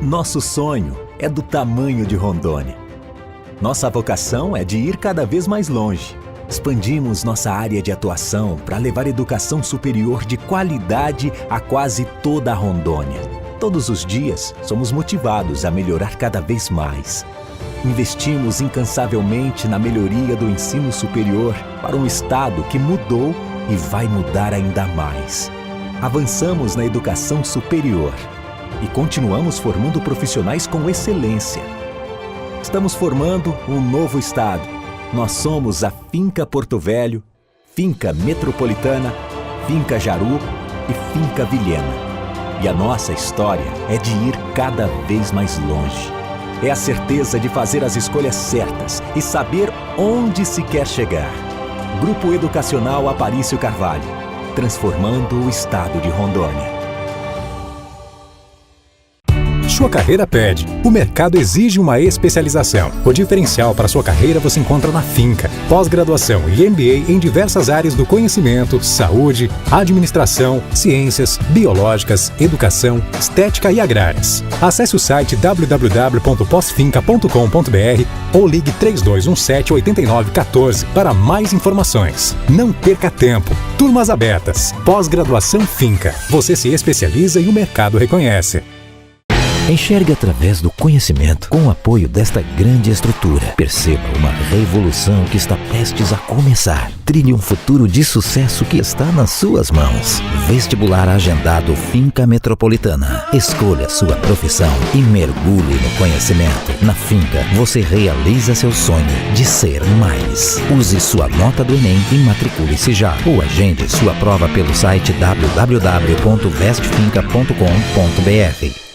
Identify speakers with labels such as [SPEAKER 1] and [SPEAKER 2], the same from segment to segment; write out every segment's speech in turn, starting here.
[SPEAKER 1] Nosso sonho é do tamanho de Rondônia. Nossa vocação é de ir cada vez mais longe. Expandimos nossa área de atuação para levar educação superior de qualidade a quase toda a Rondônia. Todos os dias, somos motivados a melhorar cada vez mais. Investimos incansavelmente na melhoria do ensino superior para um estado que mudou e vai mudar ainda mais. Avançamos na educação superior e continuamos formando profissionais com excelência. Estamos formando um novo estado. Nós somos a Finca Porto Velho, Finca Metropolitana, Finca Jaru e Finca Vilhena. E a nossa história é de ir cada vez mais longe. É a certeza de fazer as escolhas certas e saber onde se quer chegar. Grupo Educacional Aparício Carvalho, transformando o estado de Rondônia.
[SPEAKER 2] Sua carreira pede. O mercado exige uma especialização. O diferencial para sua carreira você encontra na Finca. Pós-graduação e MBA em diversas áreas do conhecimento, saúde, administração, ciências, biológicas, educação, estética e agrárias. Acesse o site www.posfinca.com.br ou ligue 3217-8914 para mais informações. Não perca tempo. Turmas abertas. Pós-graduação Finca. Você se especializa e o mercado reconhece.
[SPEAKER 3] Enxergue através do conhecimento com o apoio desta grande estrutura. Perceba uma revolução que está prestes a começar. Trilhe um futuro de sucesso que está nas suas mãos. Vestibular agendado Finca Metropolitana. Escolha sua profissão e mergulhe no conhecimento. Na Finca, você realiza seu sonho de ser mais. Use sua nota do Enem e matricule-se já. Ou agende sua prova pelo site www.vestfinca.com.br.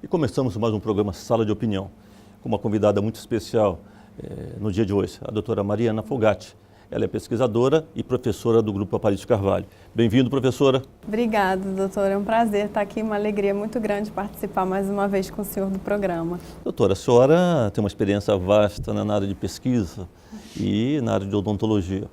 [SPEAKER 4] Começamos mais um programa Sala de Opinião, com uma convidada muito especial no dia de hoje, a doutora Mariana Folgatti. Ela é pesquisadora e professora do Grupo Aparício Carvalho. Bem-vindo, professora.
[SPEAKER 5] Obrigada, doutora. É um prazer estar aqui, uma alegria muito grande participar mais uma vez com o senhor do programa.
[SPEAKER 4] Doutora, a senhora tem uma experiência vasta na área de pesquisa e na área de odontologia.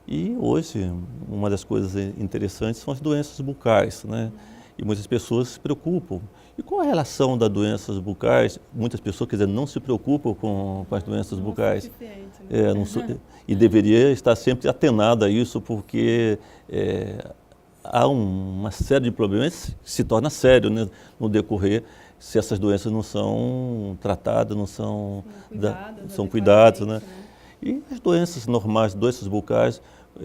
[SPEAKER 4] E hoje, uma das coisas interessantes são as doenças bucais, né? E muitas pessoas se preocupam. E qual a relação das doenças bucais? Muitas pessoas, quer dizer, não se preocupam com as doenças bucais. E deveria estar sempre atenada a isso, porque há uma série de problemas que se torna sério, né, no decorrer, se essas doenças não são tratadas, não são cuidadas, né? E as doenças normais, doenças bucais,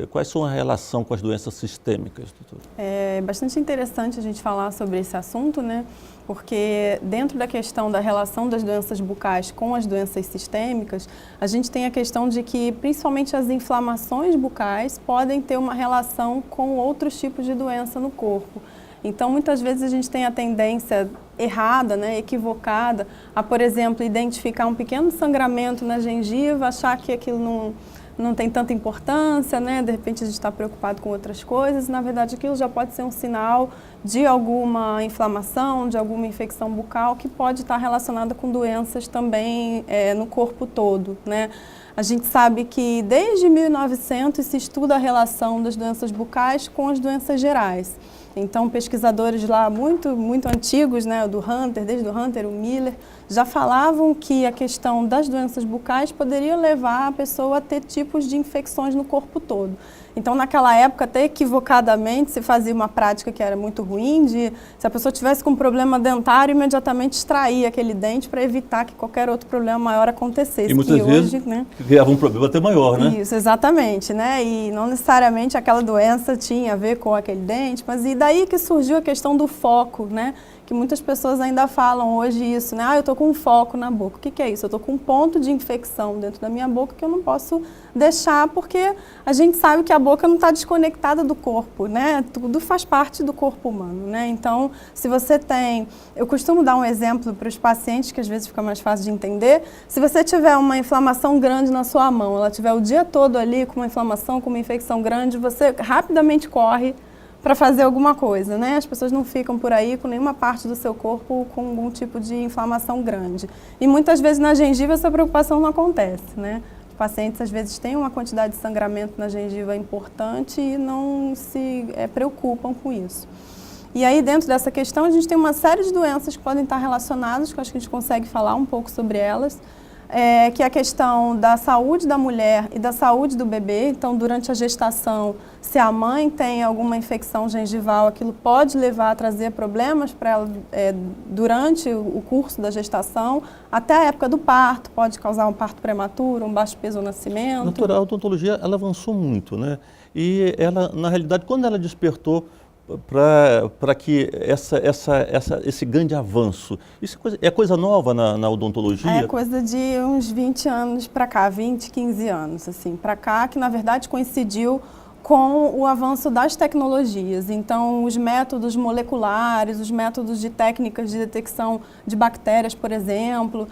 [SPEAKER 4] quais são a relação com as doenças sistêmicas, doutora?
[SPEAKER 5] É bastante interessante a gente falar sobre esse assunto, né? Porque dentro da questão da relação das doenças bucais com as doenças sistêmicas, a gente tem a questão de que principalmente as inflamações bucais podem ter uma relação com outros tipos de doença no corpo. Então, muitas vezes a gente tem a tendência errada, né, equivocada, a, por exemplo, identificar um pequeno sangramento na gengiva, achar que aquilo não tem tanta importância, né? De repente a gente está preocupado com outras coisas, na verdade aquilo já pode ser um sinal de alguma inflamação, de alguma infecção bucal que pode estar relacionada com doenças também no corpo todo, né? A gente sabe que desde 1900 se estuda a relação das doenças bucais com as doenças gerais. Então, pesquisadores lá muito antigos, né, desde o Hunter, o Miller, já falavam que a questão das doenças bucais poderia levar a pessoa a ter tipos de infecções no corpo todo. Então, naquela época, até equivocadamente, se fazia uma prática que era muito ruim, de se a pessoa tivesse com um problema dentário, imediatamente extrair aquele dente para evitar que qualquer outro problema maior acontecesse.
[SPEAKER 4] E muitas vezes, né, criava um problema até maior, né?
[SPEAKER 5] Isso, exatamente, né? E não necessariamente aquela doença tinha a ver com aquele dente, mas e daí que surgiu a questão do foco, né? Que muitas pessoas ainda falam hoje isso, né? Eu estou com um foco na boca. O que é isso? Eu estou com um ponto de infecção dentro da minha boca que eu não posso deixar, porque a gente sabe que a boca não está desconectada do corpo, né? Tudo faz parte do corpo humano, né? Então, se você tem... Eu costumo dar um exemplo para os pacientes, que às vezes fica mais fácil de entender. Se você tiver uma inflamação grande na sua mão, ela tiver o dia todo ali com uma inflamação, com uma infecção grande, você rapidamente corre para fazer alguma coisa, né? As pessoas não ficam por aí com nenhuma parte do seu corpo com algum tipo de inflamação grande. E muitas vezes na gengiva essa preocupação não acontece, né? Os pacientes às vezes têm uma quantidade de sangramento na gengiva importante e não se preocupam com isso. E aí dentro dessa questão a gente tem uma série de doenças que podem estar relacionadas, que eu acho que a gente consegue falar um pouco sobre elas. Que é a questão da saúde da mulher e da saúde do bebê. Então, durante a gestação, se a mãe tem alguma infecção gengival, aquilo pode levar a trazer problemas para ela durante o curso da gestação, até a época do parto, pode causar um parto prematuro, um baixo peso ao nascimento.
[SPEAKER 4] Doutora, a odontologia ela avançou muito, né? E ela, na realidade, quando ela despertou para que esse grande avanço, isso é coisa nova na odontologia?
[SPEAKER 5] É coisa de uns 20 anos para cá, 20, 15 anos, assim, para cá, que na verdade coincidiu com o avanço das tecnologias. Então, os métodos moleculares, os métodos de técnicas de detecção de bactérias, por exemplo,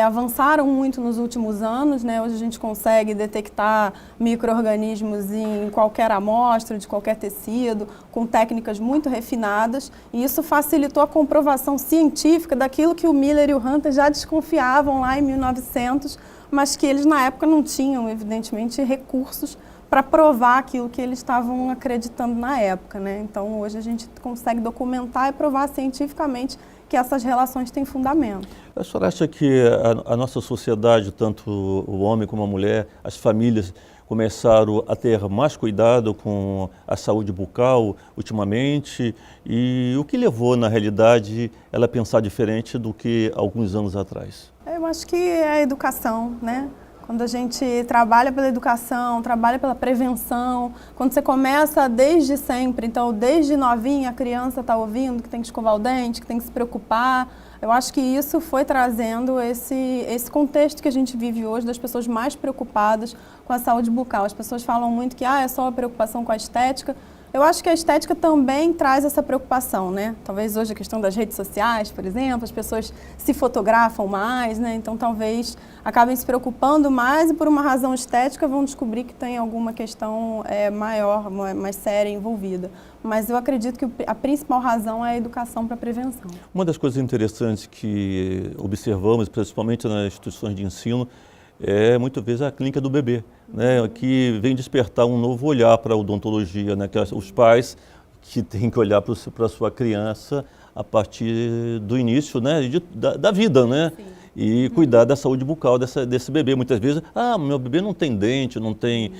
[SPEAKER 5] avançaram muito nos últimos anos, né? Hoje a gente consegue detectar micro-organismos em qualquer amostra, de qualquer tecido, com técnicas muito refinadas, e isso facilitou a comprovação científica daquilo que o Miller e o Hunter já desconfiavam lá em 1900, mas que eles na época não tinham, evidentemente, recursos para provar aquilo que eles estavam acreditando na época, né? Então, hoje a gente consegue documentar e provar cientificamente que essas relações têm fundamento.
[SPEAKER 4] A senhora acha que a nossa sociedade, tanto o homem como a mulher, as famílias, começaram a ter mais cuidado com a saúde bucal ultimamente? E o que levou, na realidade, ela a pensar diferente do que alguns anos atrás?
[SPEAKER 5] Eu acho que é a educação, né? Quando a gente trabalha pela educação, trabalha pela prevenção, quando você começa desde sempre, então desde novinha a criança está ouvindo que tem que escovar o dente, que tem que se preocupar, eu acho que isso foi trazendo esse contexto que a gente vive hoje das pessoas mais preocupadas com a saúde bucal. As pessoas falam muito que é só a preocupação com a estética. Eu acho que a estética também traz essa preocupação, né? Talvez hoje a questão das redes sociais, por exemplo, as pessoas se fotografam mais, né? Então talvez acabem se preocupando mais e por uma razão estética vão descobrir que tem alguma questão maior, mais séria envolvida. Mas eu acredito que a principal razão é a educação para a prevenção.
[SPEAKER 4] Uma das coisas interessantes que observamos, principalmente nas instituições de ensino, é muitas vezes a clínica do bebê, né, que vem despertar um novo olhar para a odontologia, né, que os pais que têm que olhar para a sua criança a partir do início, né, da vida, né, sim, e cuidar da saúde bucal desse bebê. Muitas vezes, meu bebê não tem dente, não tem,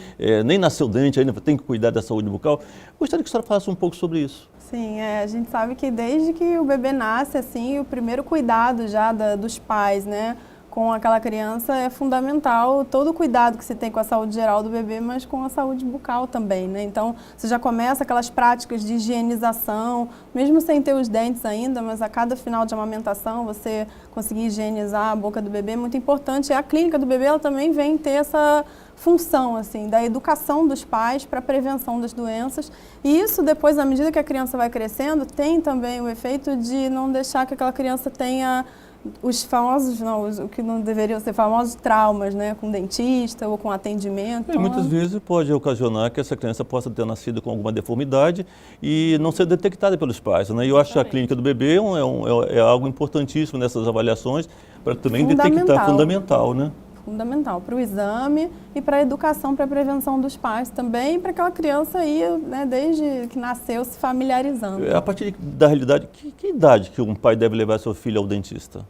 [SPEAKER 4] nem nasceu dente ainda, tem que cuidar da saúde bucal. Gostaria que a senhora falasse um pouco sobre isso.
[SPEAKER 5] Sim, a gente sabe que desde que o bebê nasce, assim, o primeiro cuidado já dos pais, né, com aquela criança é fundamental, todo o cuidado que se tem com a saúde geral do bebê, mas com a saúde bucal também, né? Então, você já começa aquelas práticas de higienização, mesmo sem ter os dentes ainda, mas a cada final de amamentação, você conseguir higienizar a boca do bebê é muito importante. E a clínica do bebê, ela também vem ter essa função, assim, da educação dos pais para a prevenção das doenças. E isso, depois, à medida que a criança vai crescendo, tem também o efeito de não deixar que aquela criança tenha os famosos, o que não deveriam ser famosos traumas, né, com dentista ou com atendimento.
[SPEAKER 4] E muitas vezes pode ocasionar que essa criança possa ter nascido com alguma deformidade e não ser detectada pelos pais, né? E eu acho que a clínica do bebê é algo importantíssimo nessas avaliações para também detectar, fundamental, né?
[SPEAKER 5] Fundamental para o exame e para a educação, para a prevenção dos pais também, para aquela criança ir, né, desde que nasceu, se familiarizando.
[SPEAKER 4] A partir da realidade, que idade que um pai deve levar seu filho ao dentista?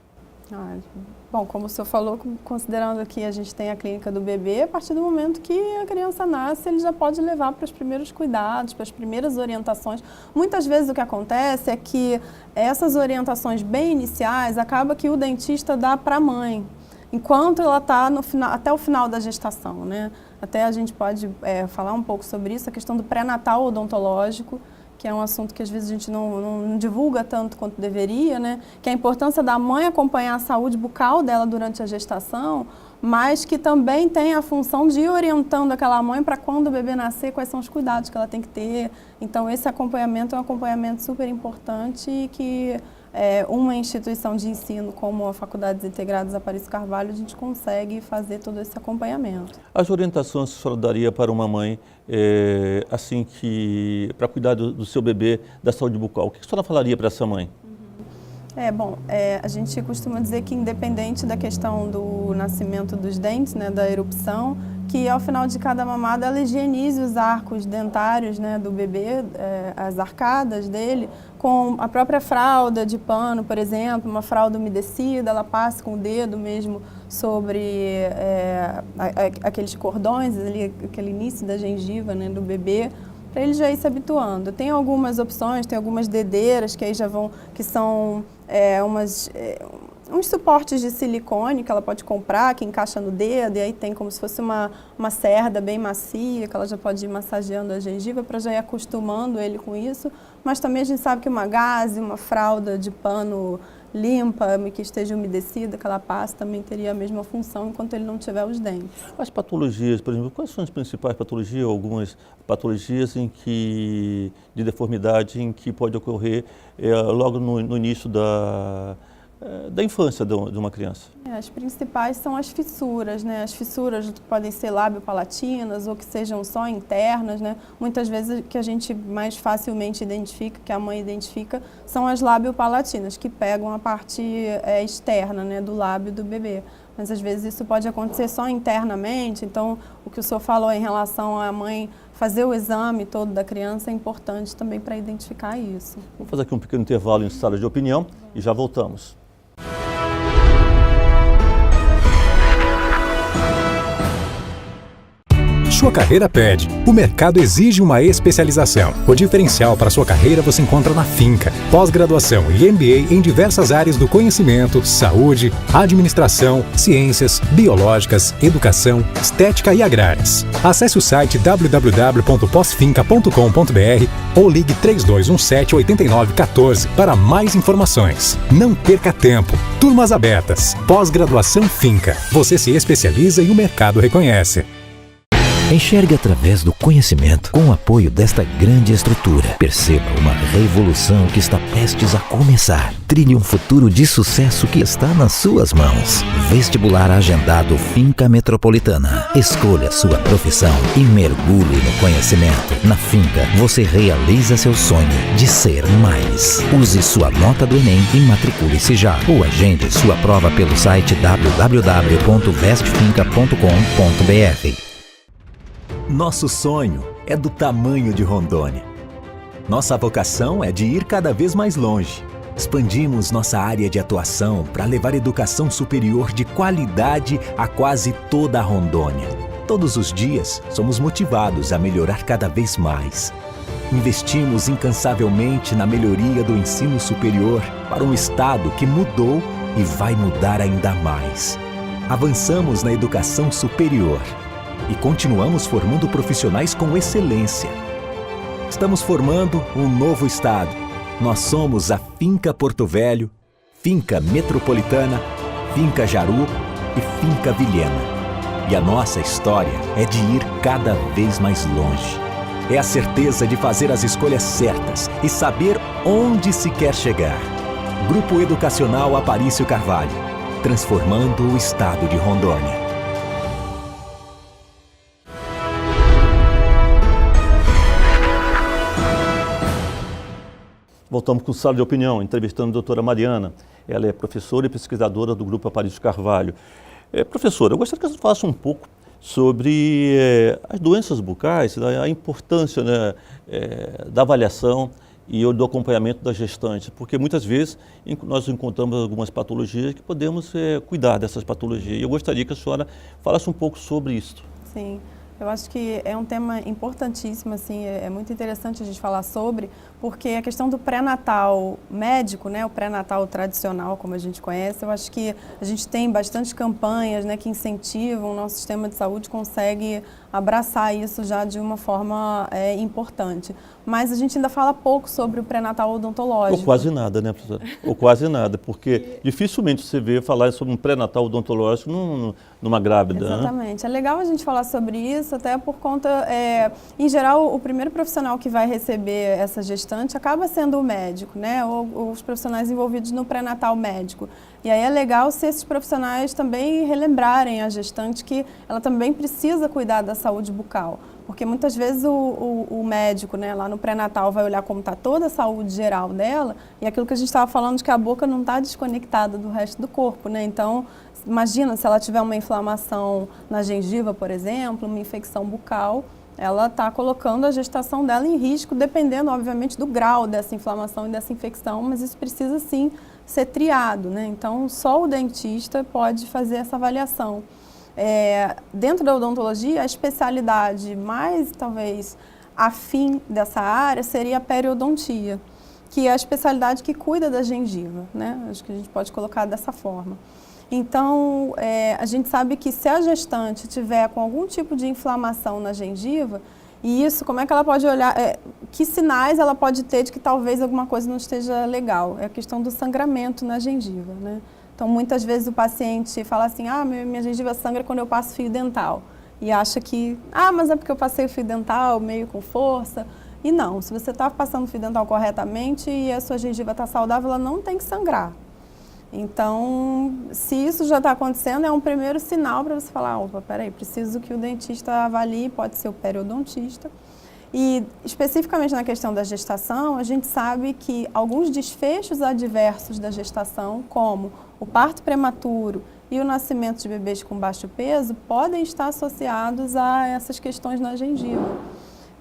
[SPEAKER 5] Bom, como o senhor falou, considerando que a gente tem a clínica do bebê, a partir do momento que a criança nasce, ele já pode levar para os primeiros cuidados, para as primeiras orientações. Muitas vezes o que acontece é que essas orientações bem iniciais, acaba que o dentista dá para a mãe, enquanto ela está até o final da gestação, né? Até a gente pode falar um pouco sobre isso, a questão do pré-natal odontológico, que é um assunto que às vezes a gente não divulga tanto quanto deveria, né? Que é a importância da mãe acompanhar a saúde bucal dela durante a gestação, mas que também tem a função de ir orientando aquela mãe para quando o bebê nascer, quais são os cuidados que ela tem que ter. Então esse acompanhamento é um acompanhamento super importante e que uma instituição de ensino como a Faculdades Integradas Aparício Carvalho, a gente consegue fazer todo esse acompanhamento.
[SPEAKER 4] As orientações que a senhora daria para uma mãe, assim que, para cuidar do seu bebê, da saúde bucal, o que a senhora falaria para essa mãe?
[SPEAKER 5] A gente costuma dizer que independente da questão do nascimento dos dentes, né, da erupção, que ao final de cada mamada ela higienize os arcos dentários, né, do bebê, as arcadas dele, com a própria fralda de pano, por exemplo, uma fralda umedecida, ela passe com o dedo mesmo sobre aqueles cordões, ali, aquele início da gengiva, né, do bebê, para ele já ir se habituando. Tem algumas opções, tem algumas dedeiras que aí já vão, que são uns suportes de silicone que ela pode comprar, que encaixa no dedo, e aí tem como se fosse uma cerda bem macia, que ela já pode ir massageando a gengiva para já ir acostumando ele com isso. Mas também a gente sabe que uma gaze, uma fralda de pano limpa, que esteja umedecida, que ela passe, também teria a mesma função enquanto ele não tiver os dentes.
[SPEAKER 4] As patologias, por exemplo, quais são as principais patologias, algumas patologias de deformidade em que pode ocorrer logo no início da infância de uma criança?
[SPEAKER 5] As principais são as fissuras, né? As fissuras podem ser lábio-palatinas ou que sejam só internas, né? Muitas vezes que a gente mais facilmente identifica, que a mãe identifica, são as lábio-palatinas, que pegam a parte externa, né, do lábio do bebê. Mas às vezes isso pode acontecer só internamente, então o que o senhor falou em relação à mãe fazer o exame todo da criança é importante também para identificar isso.
[SPEAKER 4] Vamos fazer aqui um pequeno intervalo em sala de opinião e já voltamos.
[SPEAKER 2] Sua carreira pede. O mercado exige uma especialização. O diferencial para sua carreira você encontra na Finca. Pós-graduação e MBA em diversas áreas do conhecimento, saúde, administração, ciências, biológicas, educação, estética e agrárias. Acesse o site www.posfinca.com.br ou ligue 3217-8914 para mais informações. Não perca tempo. Turmas abertas. Pós-graduação Finca. Você se especializa e o mercado reconhece.
[SPEAKER 3] Enxergue através do conhecimento com o apoio desta grande estrutura. Perceba uma revolução que está prestes a começar. Trilhe um futuro de sucesso que está nas suas mãos. Vestibular agendado Finca Metropolitana. Escolha sua profissão e mergulhe no conhecimento. Na Finca, você realiza seu sonho de ser mais. Use sua nota do Enem e matricule-se já. Ou agende sua prova pelo site www.vestfinca.com.br.
[SPEAKER 1] Nosso sonho é do tamanho de Rondônia. Nossa vocação é de ir cada vez mais longe. Expandimos nossa área de atuação para levar educação superior de qualidade a quase toda a Rondônia. Todos os dias, somos motivados a melhorar cada vez mais. Investimos incansavelmente na melhoria do ensino superior para um estado que mudou e vai mudar ainda mais. Avançamos na educação superior e continuamos formando profissionais com excelência. Estamos formando um novo estado. Nós somos a Finca Porto Velho, Finca Metropolitana, Finca Jaru e Finca Vilhena. E a nossa história é de ir cada vez mais longe. É a certeza de fazer as escolhas certas e saber onde se quer chegar. Grupo Educacional Aparício Carvalho, transformando o estado de Rondônia.
[SPEAKER 4] Voltamos com o Sala de Opinião, entrevistando a doutora Mariana. Ela é professora e pesquisadora do Grupo Aparício Carvalho. Professora, eu gostaria que você falasse um pouco sobre as doenças bucais, a importância, né, da avaliação e do acompanhamento da gestante, porque muitas vezes nós encontramos algumas patologias que podemos cuidar dessas patologias. E eu gostaria que a senhora falasse um pouco sobre isso.
[SPEAKER 5] Sim. Eu acho que é um tema importantíssimo, assim, é muito interessante a gente falar sobre, porque a questão do pré-natal médico, né, o pré-natal tradicional, como a gente conhece, eu acho que a gente tem bastante campanhas, né, que incentivam, o nosso sistema de saúde consegue abraçar isso já de uma forma importante. mas a gente ainda fala pouco sobre o pré-natal odontológico.
[SPEAKER 4] Ou quase nada, né, professora? Ou quase nada, porque dificilmente você vê falar sobre um pré-natal odontológico numa grávida.
[SPEAKER 5] Exatamente. É legal a gente falar sobre isso, até por conta, em geral, o primeiro profissional que vai receber essa gestante acaba sendo o médico, né? Ou os profissionais envolvidos no pré-natal médico. E aí é legal se esses profissionais também relembrarem a gestante que ela também precisa cuidar da saúde bucal. Porque muitas vezes o médico, né, lá no pré-natal vai olhar como está toda a saúde geral dela e aquilo que a gente estava falando de que a boca não está desconectada do resto do corpo, né? Então, imagina se ela tiver uma inflamação na gengiva, por exemplo, uma infecção bucal, ela está colocando a gestação dela em risco, dependendo, obviamente, do grau dessa inflamação e dessa infecção, mas isso precisa, sim, ser triado, né? Então, só o dentista pode fazer essa avaliação. Dentro da odontologia, a especialidade mais, talvez, afim dessa área seria a periodontia, que é a especialidade que cuida da gengiva, né? Acho que a gente pode colocar dessa forma. Então, a gente sabe que se a gestante tiver com algum tipo de inflamação na gengiva, e isso, como é que ela pode olhar, que sinais ela pode ter de que talvez alguma coisa não esteja legal? É a questão do sangramento na gengiva, né? Então, muitas vezes o paciente fala assim, minha gengiva sangra quando eu passo fio dental. E acha que, mas é porque eu passei o fio dental meio com força. E não, se você está passando o fio dental corretamente e a sua gengiva está saudável, ela não tem que sangrar. Então, se isso já está acontecendo, é um primeiro sinal para você falar, opa, peraí, preciso que o dentista avalie, pode ser o periodontista. E, especificamente na questão da gestação, a gente sabe que alguns desfechos adversos da gestação, como o parto prematuro e o nascimento de bebês com baixo peso, podem estar associados a essas questões na gengiva.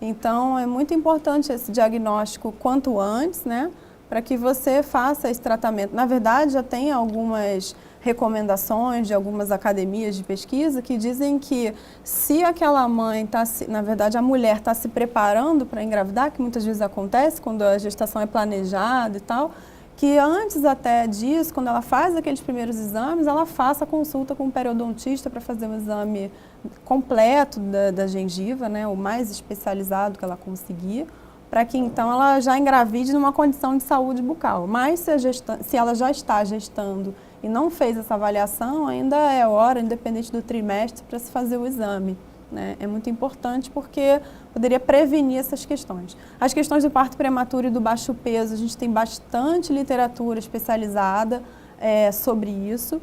[SPEAKER 5] Então, é muito importante esse diagnóstico quanto antes, né, para que você faça esse tratamento. Na verdade, já tem algumas recomendações de algumas academias de pesquisa que dizem que se aquela mãe está, na verdade a mulher está se preparando para engravidar, que muitas vezes acontece quando a gestação é planejada e tal, que antes até disso, quando ela faz aqueles primeiros exames, ela faça a consulta com o periodontista para fazer um exame completo da gengiva, né, o mais especializado que ela conseguir, para que então ela já engravide numa condição de saúde bucal. Mas se ela já está gestando e não fez essa avaliação, ainda é hora, independente do trimestre, para se fazer o exame, né? É muito importante porque poderia prevenir essas questões. As questões do parto prematuro e do baixo peso, a gente tem bastante literatura especializada sobre isso.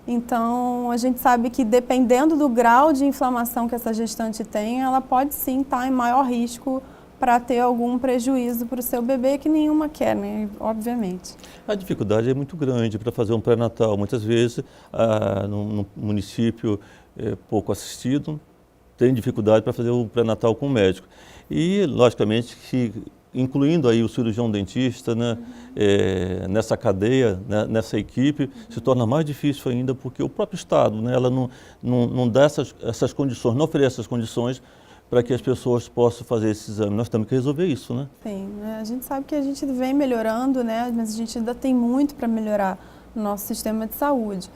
[SPEAKER 5] Então, a gente sabe que dependendo do grau de inflamação que essa gestante tem, ela pode sim estar em maior risco para ter algum prejuízo para o seu bebê, que nenhuma quer, né? Obviamente.
[SPEAKER 4] A dificuldade é muito grande para fazer um pré-natal. Muitas vezes, num município pouco assistido, tem dificuldade para fazer o pré-natal com o médico. E, logicamente, que incluindo aí o cirurgião dentista, né, nessa cadeia, né, nessa equipe, se torna mais difícil ainda, porque o próprio Estado, né, ela não dá essas condições, não oferece essas condições para que as pessoas possam fazer esse exame. Nós temos que resolver isso, né?
[SPEAKER 5] Sim, a gente sabe que a gente vem melhorando, né? Mas a gente ainda tem muito para melhorar no nosso sistema de saúde.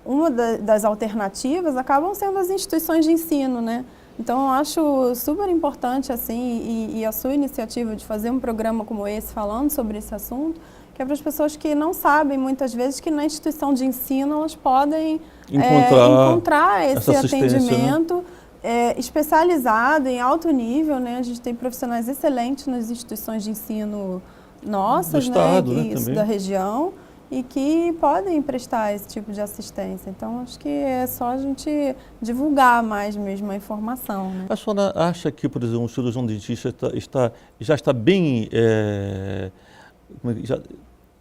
[SPEAKER 5] Uma das alternativas acabam sendo as instituições de ensino, né? Então, eu acho super importante, assim, e a sua iniciativa de fazer um programa como esse, falando sobre esse assunto, que é para as pessoas que não sabem, muitas vezes, que na instituição de ensino elas podem encontrar esse atendimento, né? Especializado em alto nível, né? A gente tem profissionais excelentes nas instituições de ensino nossas,
[SPEAKER 4] do estado,
[SPEAKER 5] né?
[SPEAKER 4] Isso,
[SPEAKER 5] da região, e que podem prestar esse tipo de assistência. Então, acho que é só a gente divulgar mais mesmo a informação, né?
[SPEAKER 4] A senhora acha que, por exemplo, o cirurgião dentista já está bem...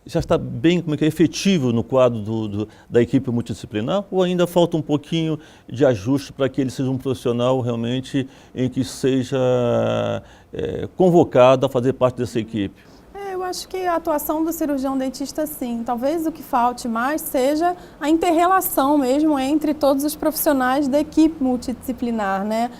[SPEAKER 4] já está bem efetivo no quadro da equipe multidisciplinar, ou ainda falta um pouquinho de ajuste para que ele seja um profissional realmente em que seja convocado a fazer parte dessa equipe?
[SPEAKER 5] Eu acho que a atuação do cirurgião dentista, sim. Talvez o que falte mais seja a inter-relação mesmo entre todos os profissionais da equipe multidisciplinar, né?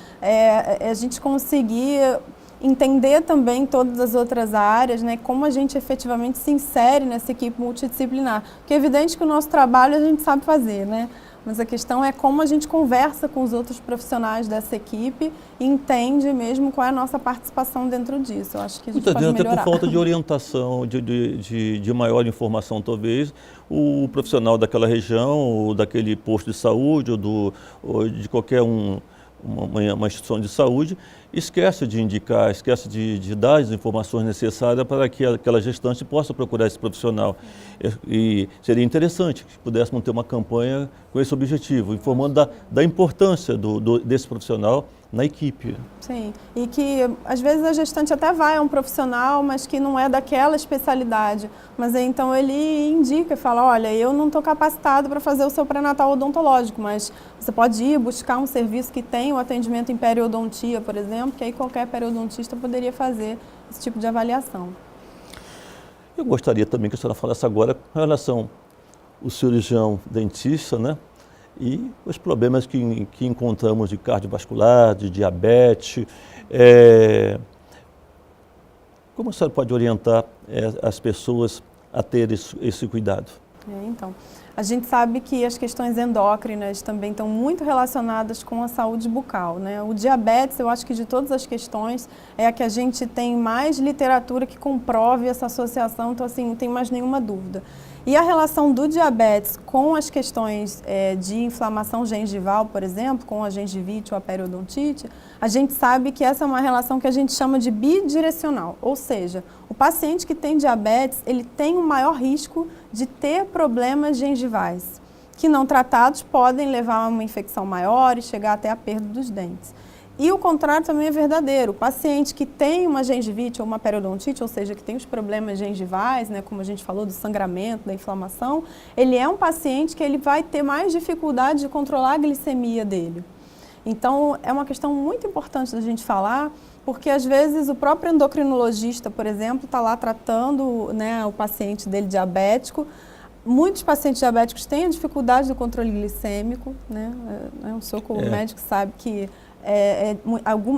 [SPEAKER 5] A gente conseguir entender também todas as outras áreas, né, como a gente efetivamente se insere nessa equipe multidisciplinar. Porque é evidente que o nosso trabalho a gente sabe fazer, né? mas a questão é como a gente conversa com os outros profissionais dessa equipe e entende mesmo qual é a nossa participação dentro disso. Eu acho que a gente
[SPEAKER 4] Muitas
[SPEAKER 5] pode
[SPEAKER 4] vezes até
[SPEAKER 5] melhorar.
[SPEAKER 4] por falta de orientação, de maior informação talvez, o profissional daquela região, ou daquele posto de saúde, ou de qualquer uma instituição de saúde, esquece de indicar, esquece de dar as informações necessárias para que aquela gestante possa procurar esse profissional. E seria interessante que pudéssemos ter uma campanha com esse objetivo, informando da importância desse profissional na equipe.
[SPEAKER 5] Sim, e que às vezes a gestante até vai a um profissional, mas que não é daquela especialidade. Mas aí, então ele indica, fala, olha, eu não estou capacitado para fazer o seu pré-natal odontológico, mas você pode ir buscar um serviço que tem o atendimento em periodontia, por exemplo, que aí qualquer periodontista poderia fazer esse tipo de avaliação.
[SPEAKER 4] Eu gostaria também que a senhora falasse agora com relação ao cirurgião dentista, né? E os problemas que encontramos de cardiovascular, de diabetes. Como a senhora pode orientar as pessoas a ter esse cuidado?
[SPEAKER 5] Então, a gente sabe que as questões endócrinas também estão muito relacionadas com a saúde bucal, né? O diabetes, eu acho que de todas as questões, é a que a gente tem mais literatura que comprove essa associação, então assim, não tem mais nenhuma dúvida. E a relação do diabetes com as questões de inflamação gengival, por exemplo, com a gengivite ou a periodontite, a gente sabe que essa é uma relação que a gente chama de bidirecional, ou seja, o paciente que tem diabetes, ele tem um maior risco de ter problemas gengivais, que não tratados podem levar a uma infecção maior e chegar até a perda dos dentes. E o contrário também é verdadeiro. O paciente que tem uma gengivite ou uma periodontite, ou seja, que tem os problemas gengivais, né, como a gente falou do sangramento, da inflamação, ele é um paciente que ele vai ter mais dificuldade de controlar a glicemia dele. Então, é uma questão muito importante da gente falar, porque às vezes o próprio endocrinologista, por exemplo, está lá tratando, né, o paciente dele diabético. Muitos pacientes diabéticos têm a dificuldade do controle glicêmico, né? O senhor como médico sabe que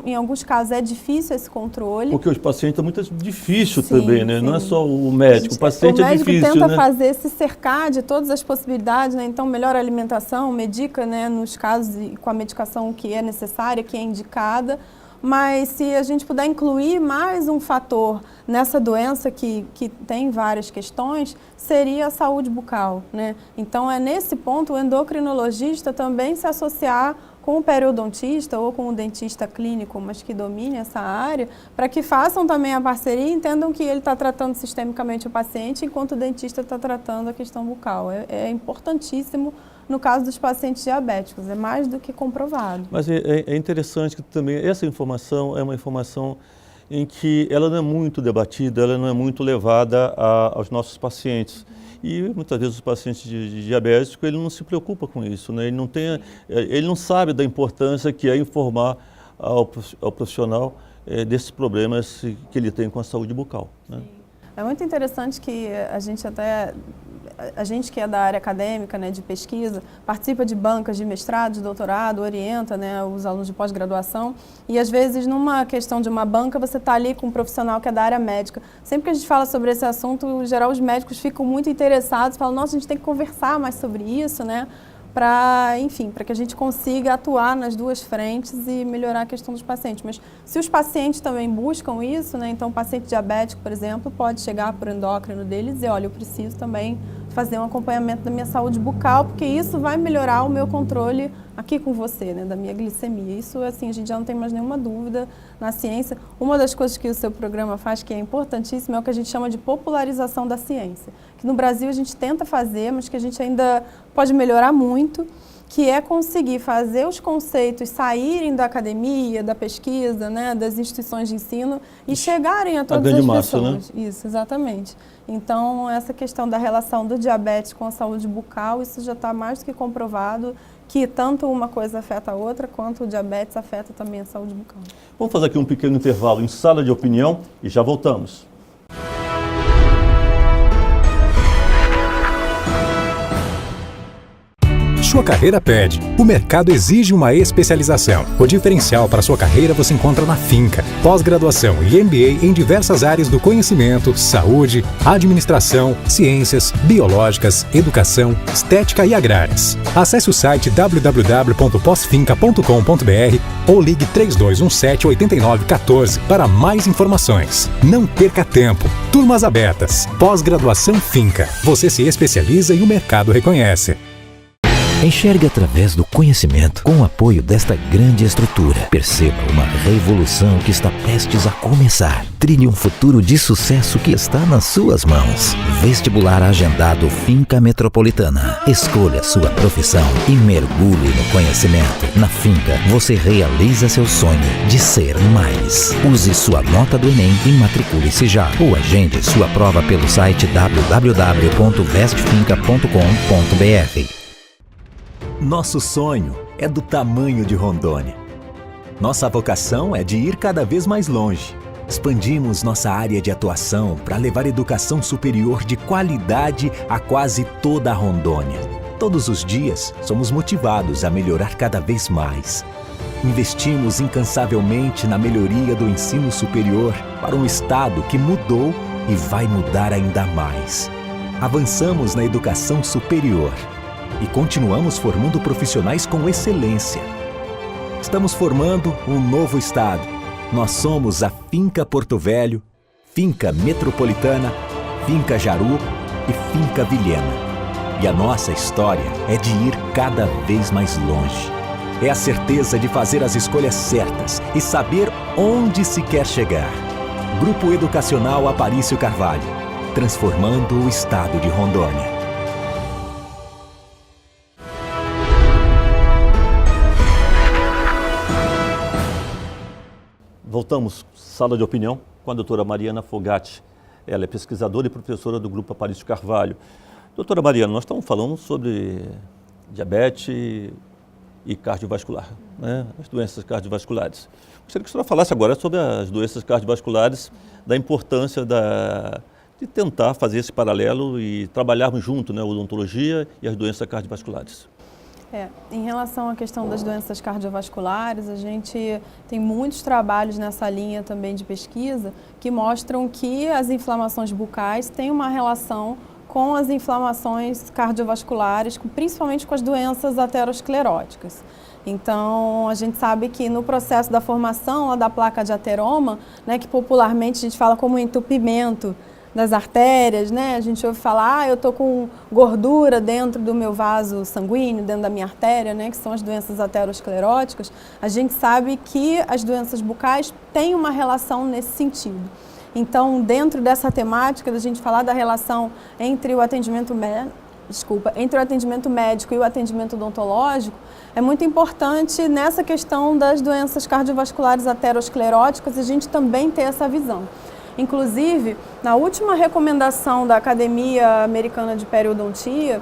[SPEAKER 5] em alguns casos é difícil esse controle.
[SPEAKER 4] Porque os pacientes é muito difícil também, né? Sim. Não é só o médico, o paciente é difícil,
[SPEAKER 5] né? O médico tenta
[SPEAKER 4] né?
[SPEAKER 5] fazer se cercar de todas as possibilidades, né? Então melhora a alimentação, medica, né, nos casos com a medicação que é necessária, que é indicada. Mas se a gente puder incluir mais um fator nessa doença que tem várias questões, seria a saúde bucal, né? Então é nesse ponto o endocrinologista também se associar com o periodontista ou com o dentista clínico, mas que domine essa área, para que façam também a parceria e entendam que ele está tratando sistemicamente o paciente, enquanto o dentista está tratando a questão bucal. É importantíssimo no caso dos pacientes diabéticos, é mais do que comprovado.
[SPEAKER 4] Mas é interessante que também essa informação é uma informação em que ela não é muito debatida, ela não é muito levada aos nossos pacientes. E muitas vezes os pacientes de diabético, ele não se preocupa com isso, né? Ele não sabe da importância que é informar ao profissional desses problemas que ele tem com a saúde bucal, né?
[SPEAKER 5] É muito interessante que a gente que é da área acadêmica, né, de pesquisa, participa de bancas de mestrado, de doutorado, orienta, né, os alunos de pós-graduação e às vezes numa questão de uma banca você está ali com um profissional que é da área médica. Sempre que a gente fala sobre esse assunto, em geral os médicos ficam muito interessados, falam, nossa, a gente tem que conversar mais sobre isso, né, para que a gente consiga atuar nas duas frentes e melhorar a questão dos pacientes. Mas se os pacientes também buscam isso, né, então o paciente diabético, por exemplo, pode chegar para o endócrino dele e dizer, olha, eu preciso também fazer um acompanhamento da minha saúde bucal, porque isso vai melhorar o meu controle aqui com você, né, da minha glicemia. Isso, assim, a gente já não tem mais nenhuma dúvida na ciência. Uma das coisas que o seu programa faz, que é importantíssimo, é o que a gente chama de popularização da ciência. Que no Brasil a gente tenta fazer, mas que a gente ainda pode melhorar muito, que é conseguir fazer os conceitos saírem da academia, da pesquisa, né, das instituições de ensino e chegarem a todas as pessoas. Né? Isso, exatamente. Então, essa questão da relação do diabetes com a saúde bucal, isso já está mais do que comprovado, que tanto uma coisa afeta a outra, quanto o diabetes afeta também a saúde bucal.
[SPEAKER 4] Vamos fazer aqui um pequeno intervalo em sala de opinião e já voltamos.
[SPEAKER 2] Sua carreira pede. O mercado exige uma especialização. O diferencial para sua carreira você encontra na Finca. Pós-graduação e MBA em diversas áreas do conhecimento, saúde, administração, ciências, biológicas, educação, estética e agrárias. Acesse o site www.posfinca.com.br ou ligue 3217-8914 para mais informações. Não perca tempo. Turmas abertas. Pós-graduação Finca. Você se especializa e o mercado reconhece.
[SPEAKER 3] Enxergue através do conhecimento com o apoio desta grande estrutura. Perceba uma revolução que está prestes a começar. Trilhe um futuro de sucesso que está nas suas mãos. Vestibular agendado Finca Metropolitana. Escolha sua profissão e mergulhe no conhecimento. Na Finca, você realiza seu sonho de ser mais. Use sua nota do Enem e matricule-se já. Ou agende sua prova pelo site www.vestfinca.com.br.
[SPEAKER 1] Nosso sonho é do tamanho de Rondônia. Nossa vocação é de ir cada vez mais longe. Expandimos nossa área de atuação para levar educação superior de qualidade a quase toda a Rondônia. Todos os dias, somos motivados a melhorar cada vez mais. Investimos incansavelmente na melhoria do ensino superior para um estado que mudou e vai mudar ainda mais. Avançamos na educação superior e continuamos formando profissionais com excelência. Estamos formando um novo estado. Nós somos a Finca Porto Velho, Finca Metropolitana, Finca Jaru e Finca Vilhena. E a nossa história é de ir cada vez mais longe. É a certeza de fazer as escolhas certas e saber onde se quer chegar. Grupo Educacional Aparício Carvalho, transformando o estado de Rondônia.
[SPEAKER 4] Voltamos, sala de opinião, com a doutora Mariana Fogatti. Ela é pesquisadora e professora do Grupo Aparício Carvalho. Doutora Mariana, nós estamos falando sobre diabetes e cardiovascular, né? As doenças cardiovasculares. Gostaria que a senhora falasse agora sobre as doenças cardiovasculares, da importância de tentar fazer esse paralelo e trabalharmos junto, né, a odontologia e as doenças cardiovasculares.
[SPEAKER 5] Em relação à questão das doenças cardiovasculares, a gente tem muitos trabalhos nessa linha também de pesquisa que mostram que as inflamações bucais têm uma relação com as inflamações cardiovasculares, principalmente com as doenças ateroscleróticas. Então, a gente sabe que no processo da formação da placa de ateroma, né, que popularmente a gente fala como entupimento das artérias, né? A gente ouve falar, eu estou com gordura dentro do meu vaso sanguíneo, dentro da minha artéria, né? Que são as doenças ateroscleróticas. A gente sabe que as doenças bucais têm uma relação nesse sentido. Então, dentro dessa temática, da gente falar da relação entre o atendimento médico e o atendimento odontológico, é muito importante nessa questão das doenças cardiovasculares ateroscleróticas a gente também ter essa visão. Inclusive, na última recomendação da Academia Americana de Periodontia,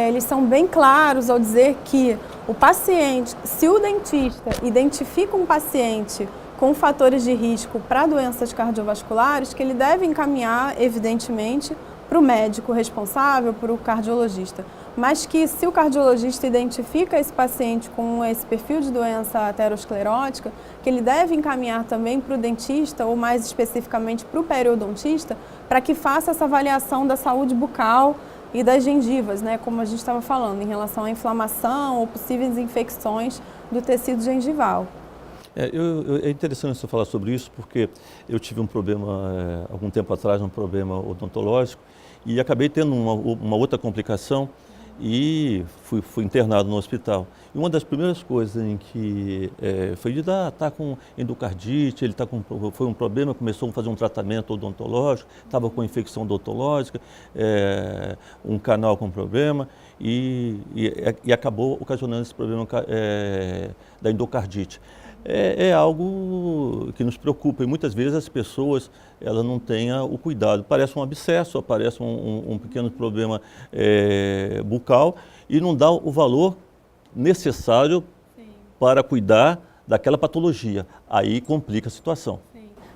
[SPEAKER 5] eles são bem claros ao dizer que o paciente, se o dentista identifica um paciente com fatores de risco para doenças cardiovasculares, que ele deve encaminhar, evidentemente, para o médico responsável, para o cardiologista. Mas que se o cardiologista identifica esse paciente com esse perfil de doença aterosclerótica, que ele deve encaminhar também para o dentista, ou mais especificamente para o periodontista, para que faça essa avaliação da saúde bucal e das gengivas, né, como a gente estava falando, em relação à inflamação ou possíveis infecções do tecido gengival.
[SPEAKER 4] É interessante você falar sobre isso, porque eu tive um problema, algum tempo atrás, um problema odontológico, e acabei tendo uma outra complicação e fui internado no hospital. E uma das primeiras coisas em que foi de estar com endocardite, foi um problema, começou a fazer um tratamento odontológico, estava com infecção odontológica, um canal com problema e acabou ocasionando esse problema da endocardite. É algo que nos preocupa e muitas vezes as pessoas elas não têm o cuidado. Parece um abscesso, parece um pequeno problema bucal e não dá o valor necessário para cuidar daquela patologia. Aí complica a situação.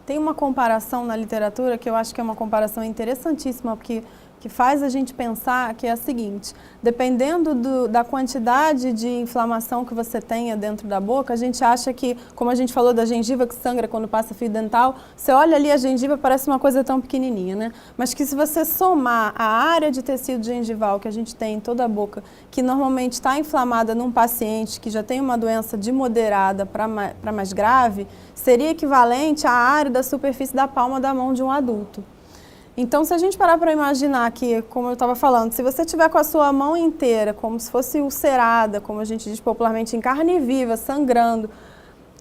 [SPEAKER 5] Tem uma comparação na literatura que eu acho que é uma comparação interessantíssima, porque que faz a gente pensar que é a seguinte: dependendo da quantidade de inflamação que você tenha dentro da boca, a gente acha que, como a gente falou da gengiva que sangra quando passa fio dental, você olha ali a gengiva, parece uma coisa tão pequenininha, né? Mas que se você somar a área de tecido gengival que a gente tem em toda a boca, que normalmente está inflamada num paciente que já tem uma doença de moderada para mais grave, seria equivalente à área da superfície da palma da mão de um adulto. Então, se a gente parar para imaginar que, como eu estava falando, se você tiver com a sua mão inteira, como se fosse ulcerada, como a gente diz popularmente, em carne viva, sangrando,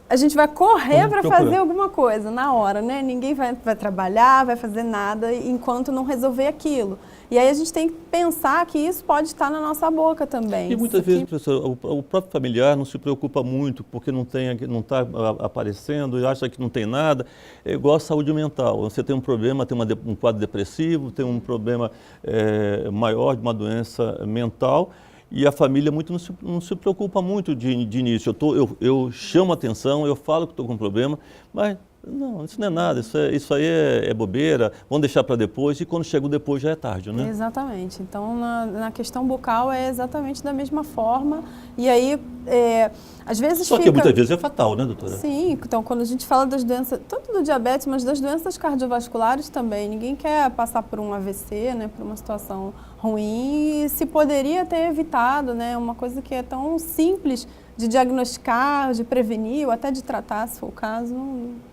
[SPEAKER 5] a gente vai correr para fazer alguma coisa na hora, né? Ninguém vai trabalhar, vai fazer nada enquanto não resolver aquilo. E aí a gente tem que pensar que isso pode estar na nossa boca também.
[SPEAKER 4] E muitas vezes, professor, o próprio familiar não se preocupa muito porque não está aparecendo e acha que não tem nada. É igual a saúde mental. Você tem um problema, tem um quadro depressivo, tem um problema maior de uma doença mental e a família não se preocupa muito de início. Eu chamo a atenção, eu falo que estou com um problema, mas não, isso não é nada, isso aí é bobeira, vamos deixar para depois, e quando chega o depois já é tarde, né?
[SPEAKER 5] Exatamente. Então, na questão bucal é exatamente da mesma forma, e aí, às vezes
[SPEAKER 4] Só que muitas vezes é fatal, né, doutora?
[SPEAKER 5] Sim, então quando a gente fala das doenças, tanto do diabetes, mas das doenças cardiovasculares também, ninguém quer passar por um AVC, né, por uma situação ruim, e se poderia ter evitado, né, uma coisa que é tão simples de diagnosticar, de prevenir, ou até de tratar, se for o caso, não